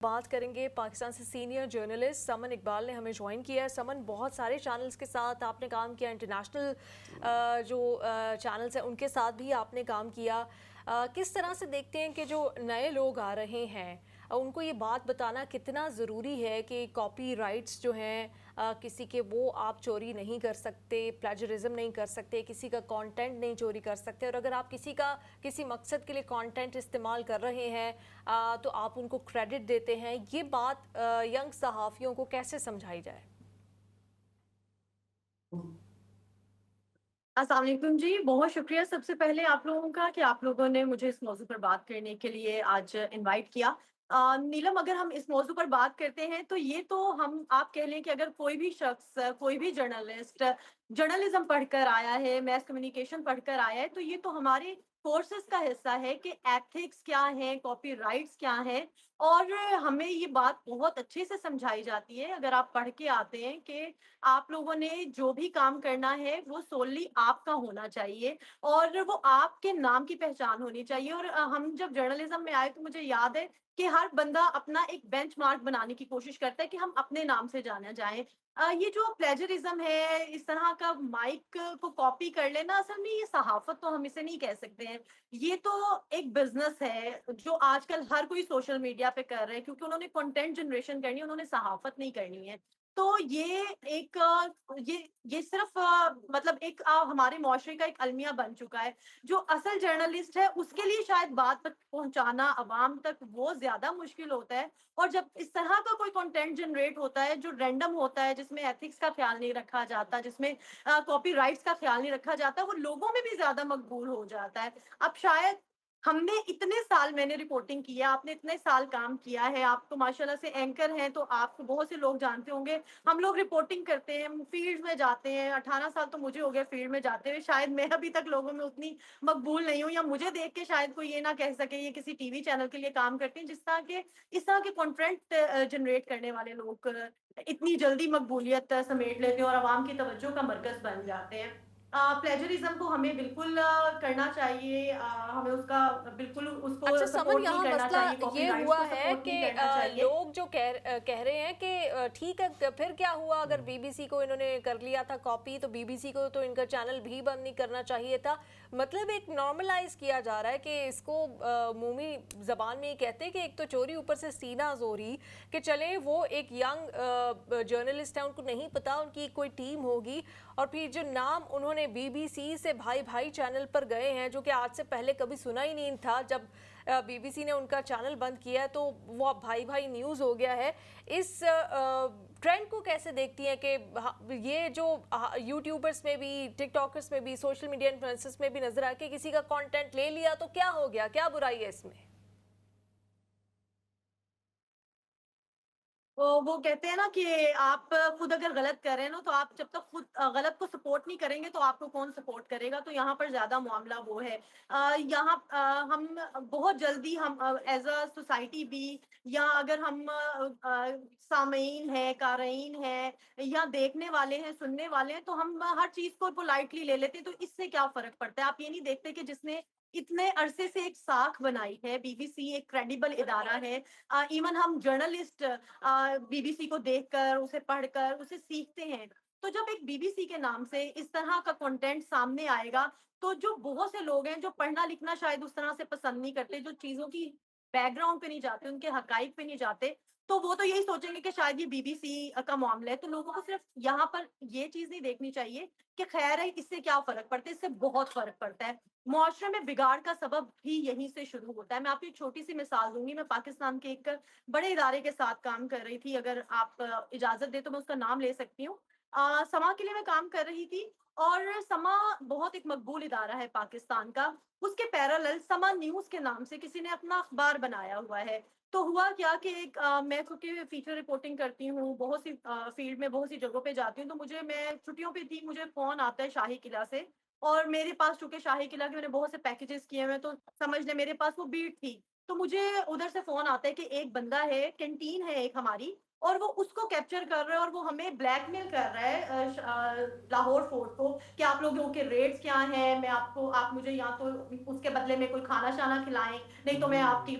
बात करेंगे पाकिस्तान से सीनियर जर्नलिस्ट समन इकबाल ने हमें ज्वाइन किया है। समन, बहुत सारे चैनल्स के साथ आपने काम किया, इंटरनेशनल जो चैनल्स हैं उनके साथ भी आपने काम किया। किस तरह से देखते हैं कि जो नए लोग आ रहे हैं उनको ये बात बताना कितना ज़रूरी है कि कॉपी राइट्स जो हैं किसी के वो आप चोरी नहीं कर सकते, प्लेजरिज्म नहीं कर सकते, किसी का कंटेंट नहीं चोरी कर सकते, और अगर आप किसी का किसी मकसद के लिए कंटेंट इस्तेमाल कर रहे हैं तो आप उनको क्रेडिट देते हैं। ये बात यंग सहाफ़ियों को कैसे समझाई जाए? अस्सलाम वालेकुम जी, बहुत शुक्रिया सबसे पहले आप लोगों का कि आप लोगों ने मुझे इस मौजू पर बात करने के लिए आज इनवाइट किया। नीलम, अगर हम इस मौजू पर बात करते हैं तो ये तो हम आप कह लें कि अगर कोई भी शख्स, कोई भी जर्नलिस्ट जर्नलिज्म पढ़कर आया है, मैस कम्युनिकेशन पढ़कर आया है, तो ये तो हमारे कोर्सेज का हिस्सा है कि एथिक्स क्या है, कॉपीराइट्स क्या है, और हमें ये बात बहुत अच्छे से समझाई जाती है अगर आप पढ़ के आते हैं कि आप लोगों ने जो भी काम करना है वो सोनली आपका होना चाहिए और वो आपके नाम की पहचान होनी चाहिए। और हम जब जर्नलिज्म में आए तो मुझे याद है कि हर बंदा अपना एक बेंचमार्क बनाने की कोशिश करता है कि हम अपने नाम से जाना जाएं। ये जो प्लेजरिज्म है, इस तरह का माइक को कॉपी कर लेना, असल में ये सहाफत तो हम इसे नहीं कह सकते हैं। ये तो एक बिजनेस है जो आजकल हर कोई सोशल मीडिया पे कर रहे हैं, क्योंकि उन्होंने कंटेंट जनरेशन करनी है, उन्होंने सहाफत नहीं करनी है। तो ये एक ये सिर्फ मतलब एक हमारे मुआशरे का एक अलमिया बन चुका है। जो असल जर्नलिस्ट है उसके लिए शायद बात तक पहुँचाना अवाम तक वो ज़्यादा मुश्किल होता है, और जब इस तरह का कोई कंटेंट जनरेट होता है जो रैंडम होता है, जिसमें एथिक्स का ख़्याल नहीं रखा जाता, जिसमें कॉपीराइट्स का ख़्याल नहीं रखा जाता, वो लोगों में भी ज़्यादा मकबूल हो जाता है। अब शायद हमने इतने साल, मैंने रिपोर्टिंग की है, आपने इतने साल काम किया है, आप तो माशाल्लाह से एंकर हैं, तो आपको बहुत से लोग जानते होंगे। हम लोग रिपोर्टिंग करते हैं, फील्ड में जाते हैं, 18 साल तो मुझे हो गए फील्ड में जाते हुए, शायद मैं अभी तक लोगों में उतनी मकबूल नहीं हूँ, या मुझे देख के शायद कोई ये ना कह सके ये किसी टीवी चैनल के लिए काम करते हैं। जिस तरह के इस तरह के कंटेंट जनरेट करने वाले लोग इतनी जल्दी मकबूलियत समेट लेते हैं और आवाम की तवज्जो का मरकज़ बन जाते हैं। प्लेजरिज्म को हमें बिल्कुल करना चाहिए, हमें उसका बिल्कुल उसको अच्छा समन, सपोर्ट नहीं यहाँ करना मसला चाहिए, ये कॉपीराइट्स हुआ को है सपोर्ट कि नहीं करना चाहिए। लोग जो कह रहे हैं कि ठीक है, फिर क्या हुआ अगर बीबीसी को इन्होंने कर लिया था कॉपी, तो बीबीसी को तो इनका चैनल भी बंद नहीं करना चाहिए था। मतलब एक नॉर्मलाइज किया जा रहा है कि इसको मुंही जबान में ही कहते हैं कि एक तो चोरी, ऊपर से सीना जोरी, कि चले वो एक यंग जर्नलिस्ट है, उनको नहीं पता उनकी कोई टीम होगी, और फिर जो नाम उन्होंने बीबीसी से भाई भाई चैनल पर गए हैं, जो कि आज से पहले कभी सुना ही नहीं था, जब बीबीसी ने उनका चैनल बंद किया तो वो अब भाई भाई न्यूज़ हो गया है। इस ट्रेंड को कैसे देखती हैं कि ये जो यूट्यूबर्स में भी, टिकटॉकर्स में भी, सोशल मीडिया इन्फ्लुएंसर्स में भी नजर आ के किसी का कंटेंट ले लिया तो क्या हो गया, क्या बुराई है इसमें? वो कहते हैं ना कि आप खुद अगर गलत कर रहे हैं ना, तो आप जब तक खुद गलत को सपोर्ट नहीं करेंगे तो आपको कौन सपोर्ट करेगा, तो यहाँ पर ज्यादा मामला वो है। यहाँ हम बहुत जल्दी हम एज अ सोसाइटी भी, या अगर हम सामीन है, कारईन है, या देखने वाले हैं, सुनने वाले हैं, तो हम हर चीज को पोलाइटली ले लेते हैं। तो इससे क्या फर्क पड़ता है? आप ये नहीं देखते कि जिसने इतने अरसे से एक साख बनाई है, बीबीसी एक क्रेडिबल इदारा है। इवन हम जर्नलिस्ट बीबीसी को देखकर, उसे पढ़कर, उसे सीखते हैं। तो जब एक बीबीसी के नाम से इस तरह का कंटेंट सामने आएगा, तो जो बहुत से लोग हैं जो पढ़ना लिखना शायद उस तरह से पसंद नहीं करते, जो चीज़ों की बैकग्राउंड पे नहीं जाते, उनके हकाइक पे नहीं जाते, तो वो तो यही सोचेंगे कि शायद ये बीबीसी का मामला है। तो लोगों को सिर्फ यहाँ पर ये चीज़ नहीं देखनी चाहिए कि खैर है, इससे क्या फ़र्क पड़ता है? इससे बहुत फ़र्क पड़ता है। मुआशरे में बिगाड़ का सबब भी यहीं से शुरू होता है। मैं आपको एक छोटी-सी मिसाल दूँगी। मैं पाकिस्तान के एक बड़े इदारे के साथ काम कर रही थी, अगर आप इजाज़त दें तो मैं उसका नाम ले सकती हूँ। समा के लिए मैं काम कर रही थी, और समा बहुत एक मकबूल इदारा है पाकिस्तान का। उसके पैरेलल समा न्यूज़ के नाम से किसी ने अपना अखबार बनाया हुआ है। तो हुआ क्या कि एक मैं क्योंकि फीचर रिपोर्टिंग करती हूँ, बहुत सी फील्ड में बहुत सी जगहों पे जाती हूँ, तो मैं छुट्टियों पे थी, मुझे फ़ोन आता है शाही किला से, और मेरे पास चूँकि शाही किला के मैंने बहुत से पैकेजेज़ किए हुए हैं, तो समझ लें मेरे पास वो बीट थी। तो मुझे उधर से फ़ोन आता है कि एक बंदा है, कैंटीन है एक हमारी, और वो उसको कैप्चर कर रहा है, और वो हमें ब्लैकमेल कर रहा है लाहौर फोर्ट को, कि आप लोगों के रेट्स क्या हैं, मैं आपको, आप मुझे या तो उसके बदले में कोई खाना-शाना खिलाएँ, नहीं तो मैं आपकी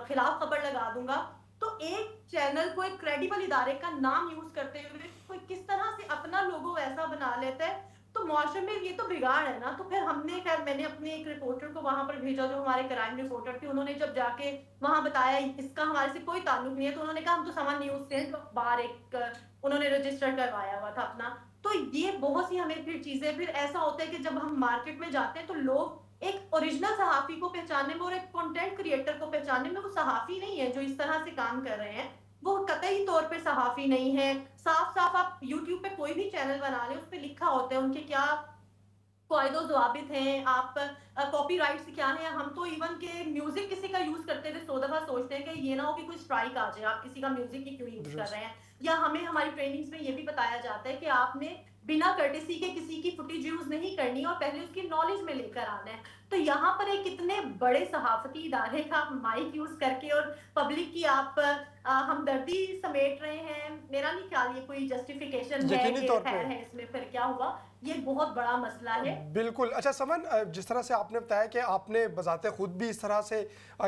खिलाफ खबर लगा दूँगा। تو ایک چینل کو ایک کریڈیبل ادارے کا نام یوز کرتے ہوئے کوئی کس طرح سے اپنا لوگو ایسا بنا لیتا ہے، تو معاشرے میں یہ تو بگاڑ ہے نا. تو پھر ہم نے خیر میں نے اپنے ایک رپورٹر کو وہاں پر بھیجا جو ہمارے کرائم رپورٹر تھے. انہوں نے جب جا کے وہاں بتایا اس کا ہمارے سے کوئی تعلق نہیں ہے، تو انہوں نے کہا ہم تو سمن نیوز سے ہیں، تو باہر ایک انہوں نے رجسٹر کروایا ہوا تھا اپنا. تو یہ بہت سی ہمیں پھر چیزیں پھر ایسا ہوتا ہے کہ جب ہم مارکیٹ میں جاتے ہیں تو لوگ ایک اوریجنل صحافی کو پہچاننے میں اور ایک کنٹینٹ کریٹر کو پہچاننے میں وہ صحافی نہیں ہے جو اس طرح سے کام کر رہے ہیں، وہ قطعی طور پہ صحافی نہیں ہے. صاف صاف آپ یوٹیوب پہ کوئی بھی چینل بنا لیں، اس پہ لکھا ہوتا ہے ان کے کیا قواعد و ضوابط ہیں، آپ کاپی رائٹس کیا ہیں. ہم تو ایون کہ میوزک کسی کا یوز کرتے ہوئے 100 دفعہ سوچتے ہیں کہ یہ نہ ہو کہ کوئی اسٹرائک آ جائے، آپ کسی کا میوزک ہی کیوں یوز کر درست. رہے ہیں. یا ہمیں ہماری ٹریننگز میں یہ بھی بتایا جاتا ہے کہ آپ نے بنا کرٹیسی کے کسی کی فوٹیج یوز نہیں کرنی اور پہلے اس کی نالج میں لے کر آنا ہے. تو یہاں پر ایک اتنے بڑے صحافتی ادارے کا مائک یوز کر کے اور پبلک کی آپ ہمدردی سمیٹ رہے ہیں، میرا نہیں خیال یہ کوئی جسٹیفیکیشن ہے یقینی کہ طور پہ. خیر ہے اس میں. پھر کیا ہوا، یہ بہت بڑا مسئلہ ہے. بالکل. اچھا سمن، جس طرح سے آپ نے بتایا کہ آپ نے بذات خود بھی اس طرح سے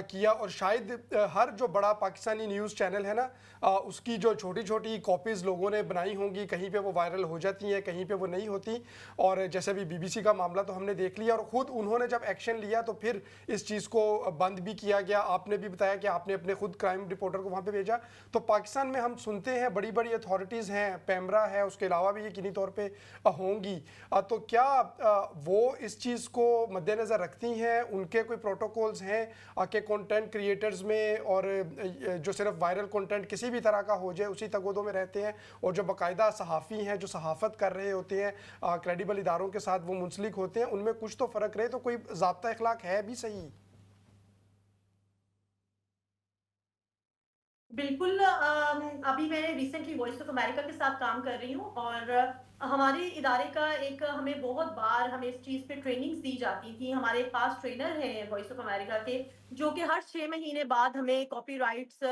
کیا، اور شاید ہر جو بڑا پاکستانی نیوز چینل ہے نا، اس کی جو چھوٹی چھوٹی کاپیز لوگوں نے بنائی ہوں گی، کہیں پہ وہ وائرل ہو جاتی ہیں، کہیں پہ وہ نہیں ہوتی. اور جیسے بھی بی بی سی کا معاملہ تو ہم نے دیکھ لیا، اور خود انہوں نے جب ایکشن لیا تو پھر اس چیز کو بند بھی کیا گیا. آپ نے بھی بتایا کہ آپ نے اپنے خود کرائم رپورٹر کو وہاں پہ بھیجا. تو پاکستان میں ہم سنتے ہیں بڑی بڑی اتھارٹیز ہیں، پیمرا ہے، اس کے علاوہ بھی یقینی طور پہ ہوں گی. تو کیا وہ اس چیز کو مد نظر رکھتی ہیں؟ ان کے کوئی پروٹوکولز ہیں کہ کنٹینٹ کریٹرز میں، اور جو صرف وائرل کنٹینٹ کسی بھی طرح کا ہو جائے اسی تگودوں میں رہتے ہیں، اور جو باقاعدہ صحافی ہیں جو صحافت کر رہے ہوتے ہیں، کریڈیبل اداروں کے ساتھ وہ منسلک ہوتے ہیں، ان میں کچھ تو فرق رہے؟ تو کوئی ضابطہ اخلاق ہے بھی صحیح؟ بالکل. ابھی میں ریسنٹلی وائس آف امریکہ کے ساتھ کام کر رہی ہوں، اور ہمارے ادارے کا ایک ہمیں بہت بار ہمیں اس چیز پہ ٹریننگز دی جاتی تھی. ہمارے پاس ٹرینر ہیں وائس آف امریکہ کے جو کہ ہر 6 مہینے بعد ہمیں کاپی رائٹس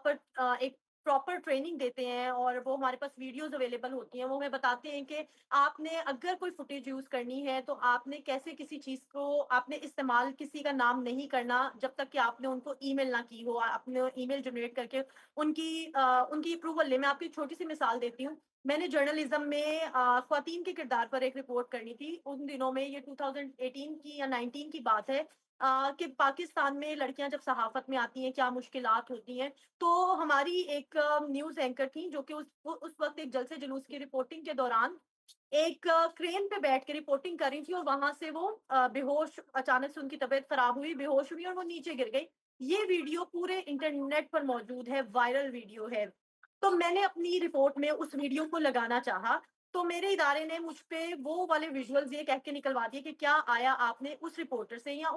پر ایک پراپر ٹریننگ دیتے ہیں، اور وہ ہمارے پاس ویڈیوز اویلیبل ہوتی ہیں. وہ ہمیں بتاتے ہیں کہ آپ نے اگر کوئی فوٹیج یوز کرنی ہے تو آپ نے کیسے کسی چیز کو آپ نے استعمال کسی کا نام نہیں کرنا جب تک کہ آپ نے ان کو ای میل نہ کی ہو. آپ نے ای میل جنریٹ کر کے ان کی اپروول لے. میں آپ کو ایک چھوٹی سی مثال دیتی ہوں. میں نے جرنلزم میں خواتین کے کردار پر ایک رپورٹ کرنی تھی ان دنوں میں. یہ 2018 کی یا 19 کی بات ہے کہ پاکستان میں لڑکیاں جب صحافت میں آتی ہیں کیا مشکلات ہوتی ہیں. تو ہماری ایک نیوز اینکر تھی جو کہ اس وقت ایک جلسے جلوس کی رپورٹنگ کے دوران ایک کرین پہ بیٹھ کے رپورٹنگ کر رہی تھی، اور وہاں سے وہ بے ہوش، اچانک سے ان کی طبیعت خراب ہوئی، بے ہوش ہوئی اور وہ نیچے گر گئی. یہ ویڈیو پورے انٹرنیٹ پر موجود ہے، وائرل ویڈیو ہے. تو میں نے اپنی رپورٹ میں اس ویڈیو کو لگانا چاہا، تو میرے ادارے نے مجھ پہ وہ والے ویژولز یہ کہہ کے نکلوا دیے کہ کیا آیا آپ نے اس رپورٹر سے یا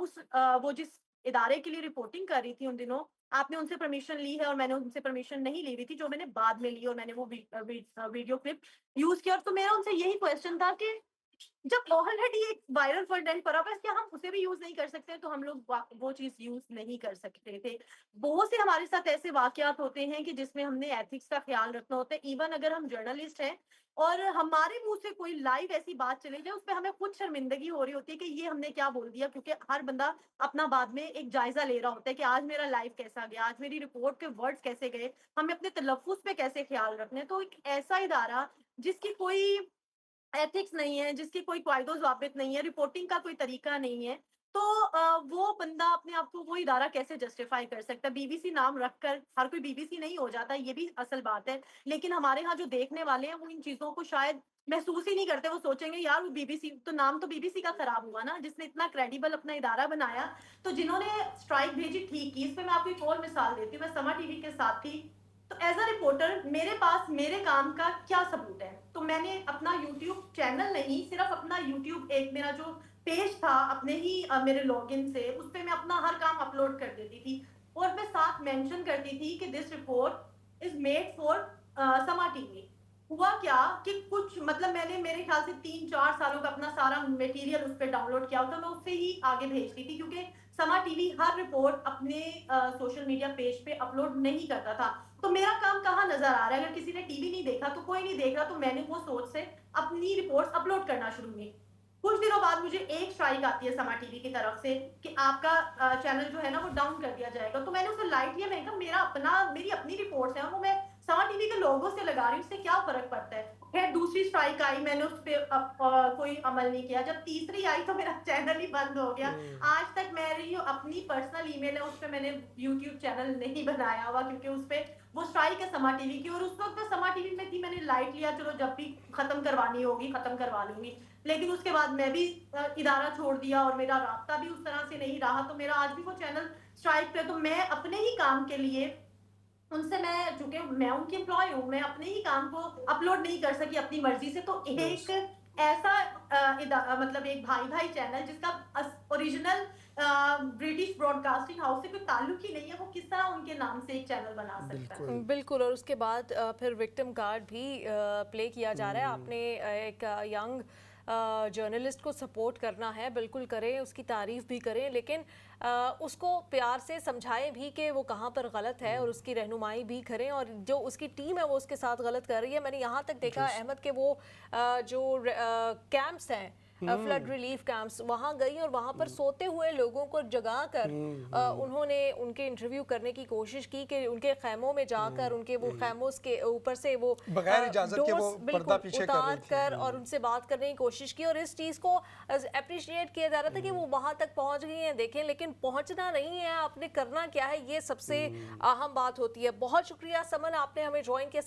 وہ جس ادارے کے لیے رپورٹنگ کر رہی تھی ان دنوں آپ نے ان سے پرمیشن لی ہے. اور میں نے ان سے پرمیشن نہیں لی ہوئی تھی، جو میں نے بعد میں لی، اور میں نے وہ ویڈیو کلپ یوز کیا. اور تو میرا ان سے یہی کوشچن تھا کہ جب آلریڈی ایک وائرل کنٹینٹ پڑا ہوا ہے، کیا ہم اسے بھی یوز نہیں کر سکتے؟ تو ہم لوگ وہ چیز یوز نہیں کر سکتے تھے. بہت سے ہمارے ساتھ ایسے واقعات ہوتے ہیں کہ جس میں ہم نے ایتھکس کا خیال رکھنا ہوتا ہے. ایون اگر ہم جرنلسٹ ہیں اور ہمارے منہ سے کوئی لائیو ایسی بات چلے جائے، اس پہ ہمیں خود شرمندگی ہو رہی ہوتی ہے کہ یہ ہم نے کیا بول دیا، کیونکہ ہر بندہ اپنا بعد میں ایک جائزہ لے رہا ہوتا ہے کہ آج میرا لائیو کیسا گیا، آج میری رپورٹ کے ورڈز کیسے گئے، ہمیں اپنے تلفظ پہ کیسے خیال رکھنے. تو ایک ایسا ادارہ جس کی کوئی ایتھکس نہیں ہے، جس کی کوئی قواعد و ضوابط نہیں ہے، رپورٹنگ کا کوئی طریقہ نہیں ہے، تو وہ بندہ اپنے آپ کو وہ ادارہ کیسے جسٹیفائی کر سکتا ہے؟ بی بی سی نام رکھ کر ہر کوئی بی بی سی نہیں ہو جاتا، یہ بھی اصل بات ہے. لیکن ہمارے ہاں جو دیکھنے والے ہیں وہ ان چیزوں کو شاید محسوس ہی نہیں کرتے. وہ سوچیں گے یار وہ بی بی سی تو نام تو بی بی سی کا خراب ہوا نا، جس نے اتنا کریڈیبل اپنا ادارہ بنایا. تو جنہوں نے اسٹرائک بھیجی ٹھیک کی. اس پہ میں آپ کو ایک اور مثال دیتی ہوں. میں سما ٹی وی کے ساتھ تھی، تو ایز اے رپورٹر میرے پاس میرے کام کا کیا ثبوت ہے؟ تو میں نے اپنا یوٹیوب چینل نہیں، صرف اپنا یوٹیوب ایک میرا جو پیج تھا اپنے ہی میرے لاگ ان سے، اس پہ میں اپنا ہر کام اپلوڈ کر دیتی تھی، اور میں ساتھ مینشن کرتی تھی کہ this report is made for سما ٹی وی. ہوا کیا کہ کچھ مطلب میں نے میرے خیال سے 3-4 سالوں کا اپنا سارا میٹیریل اس پہ ڈاؤن لوڈ کیا ہوتا، میں اس سے ہی آگے بھیجتی تھی، کیونکہ سما ٹی وی ہر رپورٹ اپنے سوشل میڈیا پیج پہ اپلوڈ نہیں کرتا تھا. تو میرا کام کہاں نظر آ رہا ہے؟ اگر کسی نے ٹی وی نہیں دیکھا تو کوئی نہیں دیکھ رہا، تو میں نے وہ سوچ سے اپنی رپورٹس اپلوڈ کرنا شروع کی. कुछ दिनों बाद मुझे एक स्ट्राइक आती है समा टीवी की तरफ से कि आपका चैनल जो है ना वो डाउन कर दिया जाएगा। तो मैंने उसे लाइट लिया, मैंने कहा मेरी अपनी रिपोर्ट्स हैं, वो मैं समा टीवी के लोगों से लगा रही हूँ, उससे क्या फ़र्क पड़ता है। फिर दूसरी स्ट्राइक आई, मैंने उस पे कोई अमल नहीं किया। जब तीसरी आई तो मेरा चैनल ही बंद हो गया। आज तक मेरी जो अपनी पर्सनल ईमेल है उस पे मैंने यूट्यूब चैनल नहीं बनाया हुआ, क्योंकि उस पे वो स्ट्राइक है समा टीवी की, और उस वक्त मैं समा टीवी में थी, मैंने लाइट लिया, चलो जब भी खत्म करवानी होगी खत्म करवा लूंगी। लेकिन उसके बाद मैं भी इदारा छोड़ दिया और मेरा रास्ता भी उस तरह से नहीं रहा, तो मेरा आज भी वो चैनल स्ट्राइक पे। तो मैं अपने ही काम के लिए उनसे, मैं चूंकि मैं उनकी एम्प्लॉय हूँ, मैं अपने ही काम को अपलोड नहीं कर सकी अपनी मर्जी से। तो एक ऐसा मतलब एक भाई चैनल जिसका ओरिजिनल ब्रिटिश ब्रॉडकास्टिंग हाउस से कोई ताल्लुक ही नहीं है, वो किस तरह उनके नाम से एक चैनल बना सकता है। बिल्कुल। और उसके बाद फिर विक्टिम कार्ड भी प्ले किया जा रहा है। आपने एक यंग जर्नलिस्ट को सपोर्ट करना है, बिल्कुल करें, उसकी तारीफ भी करें, लेकिन उसको प्यार से समझाएं भी कि वो कहाँ पर गलत है, और उसकी रहनुमाई भी करें। और जो उसकी टीम है वो उसके साथ गलत कर रही है। मैंने यहाँ तक देखा अहमद के वो जो कैंप्स हैं, फ्लड रिलीफ कैंप्स, वहाँ गई और वहाँ पर सोते हुए लोगों को जगा कर उन्होंने उनके इंटरव्यू करने की कोशिश की कि उनके खैमों में जाकर उनके वो खैमों के ऊपर से वो बगैर इजाजत के वो पर्दा पीछे कर रही उतार कर और उनसे बात करने की कोशिश की। और इस चीज़ को अप्रिशिएट किया जा रहा था कि वो वहाँ तक पहुँच गई हैं, देखें, लेकिन पहुँचना नहीं है, आपने करना क्या है, ये सबसे अहम बात होती है। बहुत शुक्रिया समन, आपने हमें ज्वाइन किया।